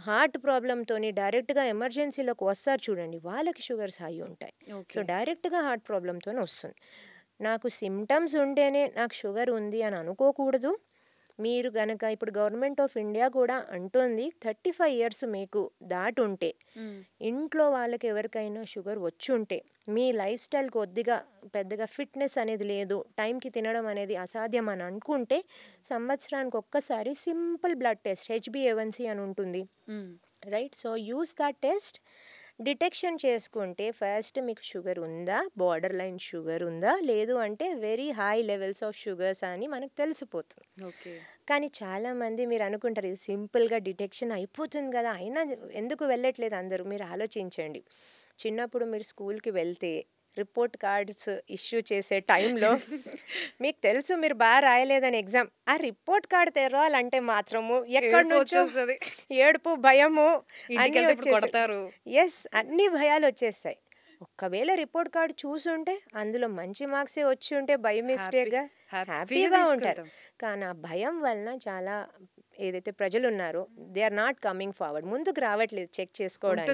Heart ప్రాబ్లమ్‌తోని డైరెక్ట్‌గా ఎమర్జెన్సీలోకి వస్తారు చూడండి. వాళ్ళకి షుగర్స్ హై ఉంటాయి. So, okay. డైరెక్ట్‌గా హార్ట్ ప్రాబ్లమ్‌తోనే వస్తుంది. నాకు సింప్టమ్స్ ఉంటేనే నాకు షుగర్ ఉంది అని అనుకోకూడదు. మీరు గనక ఇప్పుడు గవర్నమెంట్ ఆఫ్ ఇండియా కూడా అంటోంది 35 ఇయర్స్ మీకు దాటుంటే, హ్మ్. ఇంట్లో వాళ్ళకి ఎవరికైనా షుగర్ వచ్చుంటే, మీ లైఫ్ స్టైల్ కొద్దిగా పెద్దగా ఫిట్‌నెస్ అనేది లేదు, టైంకి తినడం అనేది అసాధ్యం అని అనుకుంటే, సంవత్సరానికి ఒక్కసారి సింపుల్ బ్లడ్ టెస్ట్ హెచ్‌బీఏవన్సీ అని ఉంటుంది. హ్మ్. Right? So, use that test. Detection చేసుకుంటే ఫస్ట్ మీకు షుగర్ ఉందా? బార్డర్ లైన్ షుగర్ ఉందా? లేదు అంటే very high levels of sugars అని మనకు తెలిసిపోతుంది. ఓకే. కానీ చాలామంది మీరు అనుకుంటారు ఇది సింపుల్‌గా డిటెక్షన్ అయిపోతుంది గదా! అయినా ఎందుకు వెళ్ళట్లేదు అందరూ? మీరు ఆలోచించండి. చిన్నప్పుడు మీరు స్కూల్‌కి వెళ్తే రిపోర్ట్ కార్డ్స్ ఇష్యూ చేసే టైంలో మీకు తెలుసు మీరు రాయలేదని ఎగ్జామ్. ఆ రిపోర్ట్ కార్డ్ తెరవాలంటే మాత్రము ఎక్కడి నుంచో ఏడుపొచ్చేస్తది. ఏడుపు, భయము అన్నీ ఇంటికెళ్తే ఇప్పుడు వచ్చేసాయి. కొడతారు. యెస్. అన్ని భయాలొచ్చేస్తాయి. ఒక్కవేళ రిపోర్ట్ కార్డ్ చూసుంటే, అందులో మంచి మార్క్సే వచ్చి ఉంటే బై హ్యాపీ మిస్టేక్‌గా హ్యాపీగా హ్యాపీగా ఉంటారు. తీసుకుంటాం. కానీ ఆ భయం వలన చాలా ఏదైతే ప్రజలున్నారో they are not coming forward. ముందుకు రావట్లేదు చెక్ చేసుకోవడానికి.